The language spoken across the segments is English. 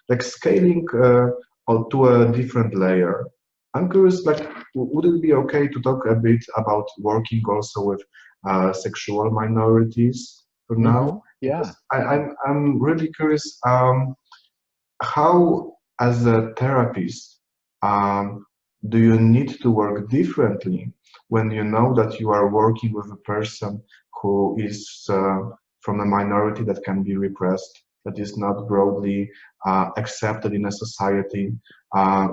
like scaling to a different layer. I'm curious, like, would it be okay to talk a bit about working also with sexual minorities for now? Yeah. Because I'm really curious how, as a therapist, um, do you need to work differently when you know that you are working with a person who is from a minority that can be repressed, that is not broadly accepted in a society?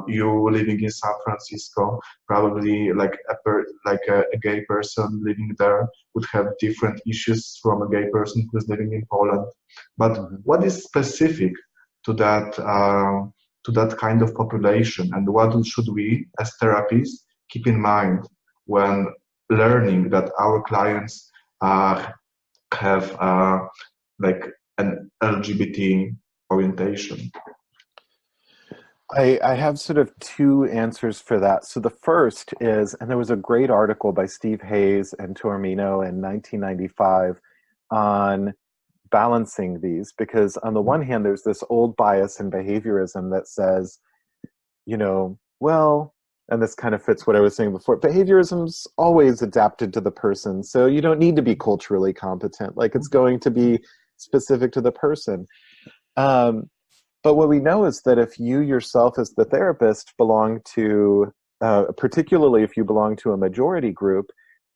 You living in San Francisco, probably like a gay person living there would have different issues from a gay person who's living in Poland. But what is specific to that kind of population, and what should we as therapists keep in mind when learning that our clients have like an LGBT orientation? I have sort of two answers for that. So the first is, and there was a great article by Steve Hayes and Tormino in 1995 on balancing these, because on the one hand, there's this old bias in behaviorism that says, well, and this kind of fits what I was saying before, behaviorism's always adapted to the person, so you don't need to be culturally competent. Like, it's going to be specific to the person. But what we know is that if you yourself as the therapist belong to, particularly if you belong to a majority group,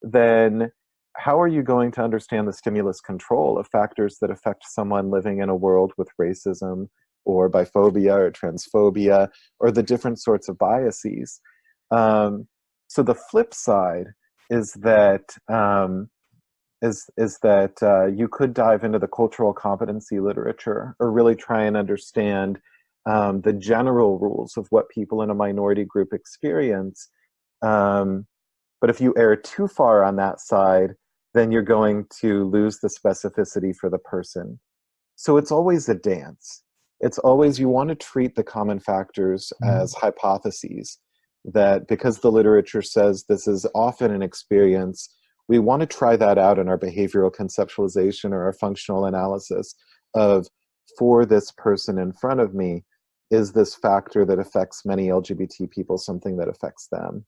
then how are you going to understand the stimulus control of factors that affect someone living in a world with racism or biphobia or transphobia or the different sorts of biases? So the flip side is that you could dive into the cultural competency literature or really try and understand the general rules of what people in a minority group experience. But if you err too far on that side, then you're going to lose the specificity for the person. So it's always a dance. It's always, you want to treat the common factors as hypotheses, that because the literature says this is often an experience, we want to try that out in our behavioral conceptualization or our functional analysis of, for this person in front of me, is this factor that affects many LGBT people something that affects them?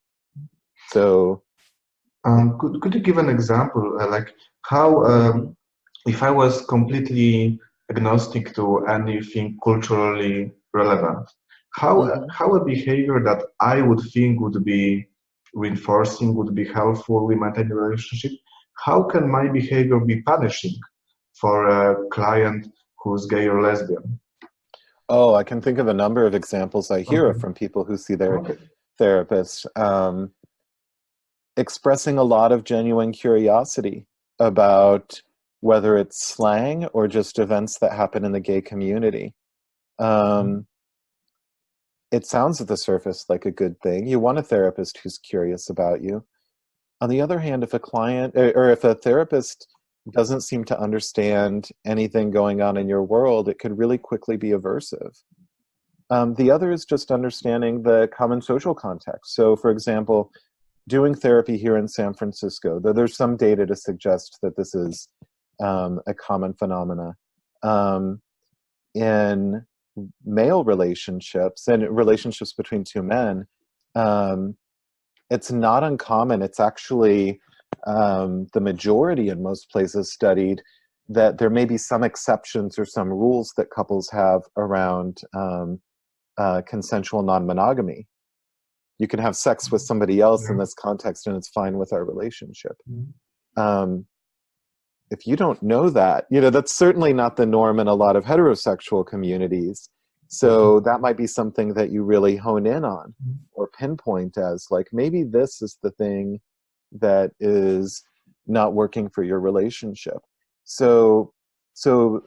So could you give an example, like how, if I was completely agnostic to anything culturally relevant, how a behavior that I would think would be reinforcing, would be helpful in maintaining a relationship, how can my behavior be punishing for a client who's gay or lesbian? Oh, I can think of a number of examples I hear from people who see their therapists. Expressing a lot of genuine curiosity about whether it's slang or just events that happen in the gay community. It sounds at the surface like a good thing. You want a therapist who's curious about you. On the other hand, if a client or if a therapist doesn't seem to understand anything going on in your world, it could really quickly be aversive. The other is just understanding the common social context. So, for example, doing therapy here in San Francisco, though there's some data to suggest that this is a common phenomena, in male relationships and relationships between two men, it's not uncommon. It's actually the majority in most places studied that there may be some exceptions or some rules that couples have around consensual non-monogamy. You can have sex with somebody else in this context and it's fine with our relationship. If you don't know that, that's certainly not the norm in a lot of heterosexual communities. So that might be something that you really hone in on or pinpoint as, like, maybe this is the thing that is not working for your relationship. So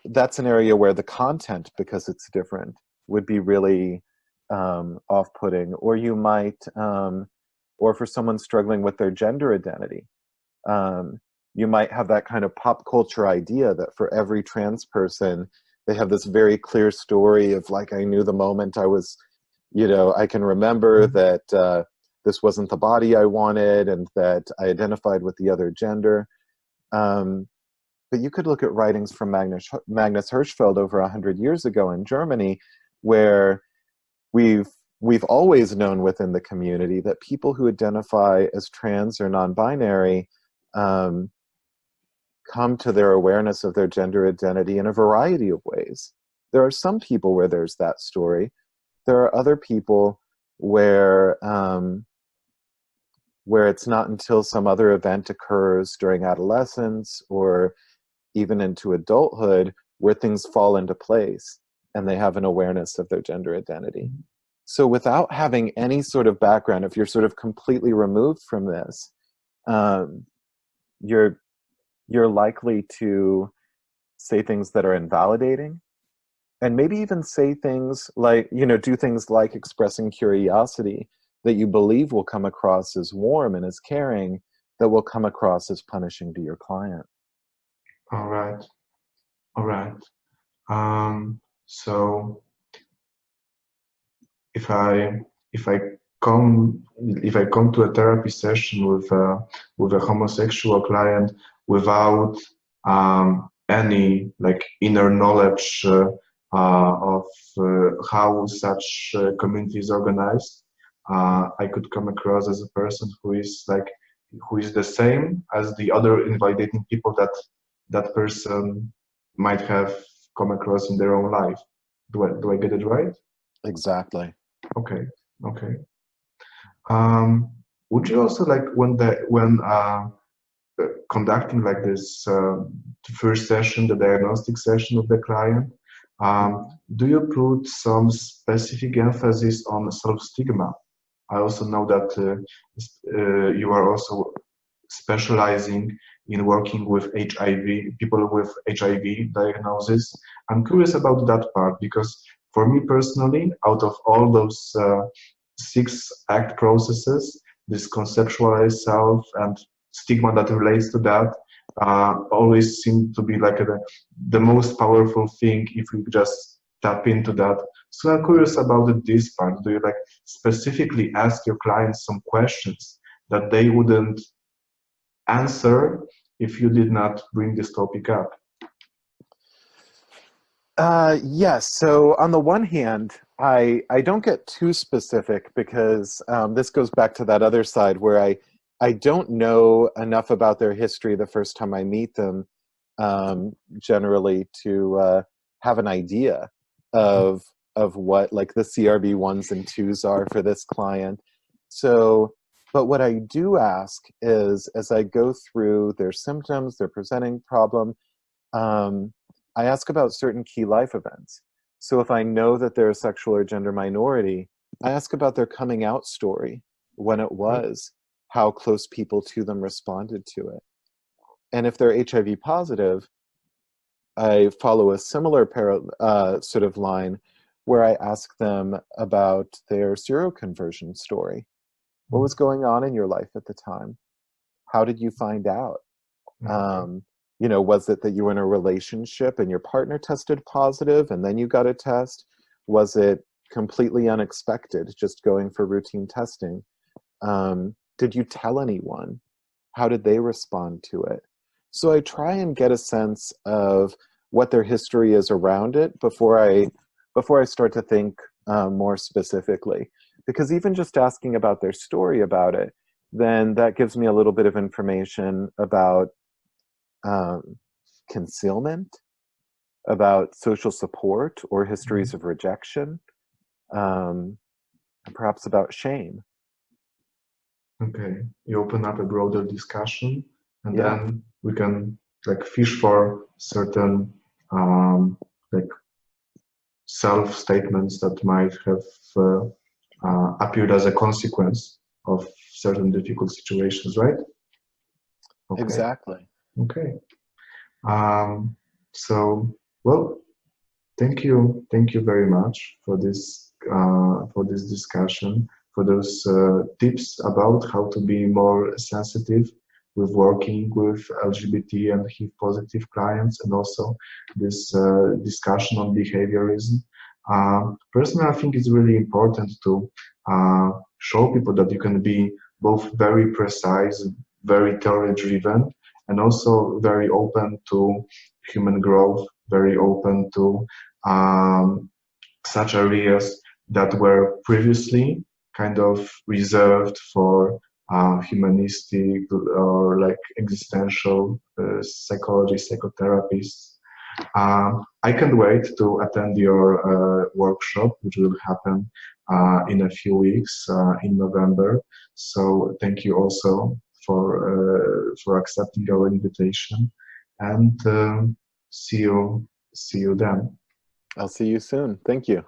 that's an area where the content, because it's different, would be really off-putting. Or you might, or for someone struggling with their gender identity, you might have that kind of pop culture idea that for every trans person, they have this very clear story of, like, I knew the moment I was, I can remember that this wasn't the body I wanted and that I identified with the other gender. But you could look at writings from Magnus Hirschfeld over 100 years ago in Germany, where we've always known within the community that people who identify as trans or non-binary come to their awareness of their gender identity in a variety of ways. There are some people where there's that story. There are other people where it's not until some other event occurs during adolescence or even into adulthood where things fall into place and they have an awareness of their gender identity. So without having any sort of background, if you're sort of completely removed from this, you're likely to say things that are invalidating, and maybe even say things like, do things like expressing curiosity that you believe will come across as warm and as caring, that will come across as punishing to your client. All right. So if I come to a therapy session with a homosexual client without any like inner knowledge of how such community is organized, I could come across as a person who is the same as the other invalidating people that person might have come across in their own life. Do I get it right? Exactly. Okay. Would you also when conducting like this first session, the diagnostic session of the client, do you put some specific emphasis on self-stigma? I also know that you are also specializing in working with HIV, people with HIV diagnosis. I'm curious about that part because for me personally, out of all those 6 ACT processes, this conceptualized self and stigma that relates to that always seem to be like the most powerful thing if you just tap into that. So I'm curious about this part. Do you specifically ask your clients some questions that they wouldn't answer if you did not bring this topic up? Yes. So on the one hand, I don't get too specific because this goes back to that other side where I don't know enough about their history the first time I meet them, generally to have an idea of what like the CRB 1s and 2s are for this client. So, but what I do ask is, as I go through their symptoms, their presenting problem, I ask about certain key life events. So if I know that they're a sexual or gender minority, I ask about their coming out story, when it was, how close people to them responded to it. And if they're HIV positive, I follow a similar sort of line where I ask them about their seroconversion story. What was going on in your life at the time? How did you find out? Was it that you were in a relationship and your partner tested positive and then you got a test? Was it completely unexpected, just going for routine testing? Did you tell anyone? How did they respond to it? So I try and get a sense of what their history is around it before I start to think more specifically. Because even just asking about their story about it, then that gives me a little bit of information about concealment, about social support or histories of rejection, and perhaps about shame. Okay, you open up a broader discussion, and then we can fish for certain self statements that might have appeared as a consequence of certain difficult situations, right? Okay. Exactly. Okay. So, well, thank you very much for this discussion, for those tips about how to be more sensitive with working with LGBT and HIV positive clients, and also this discussion on behaviorism. Personally, I think it's really important to show people that you can be both very precise, very theory driven, and also very open to human growth, very open to such areas that were previously kind of reserved for humanistic or like existential psychology, psychotherapists. I can't wait to attend your workshop, which will happen in a few weeks in November. So thank you also for accepting our invitation, and see you then. I'll see you soon. Thank you.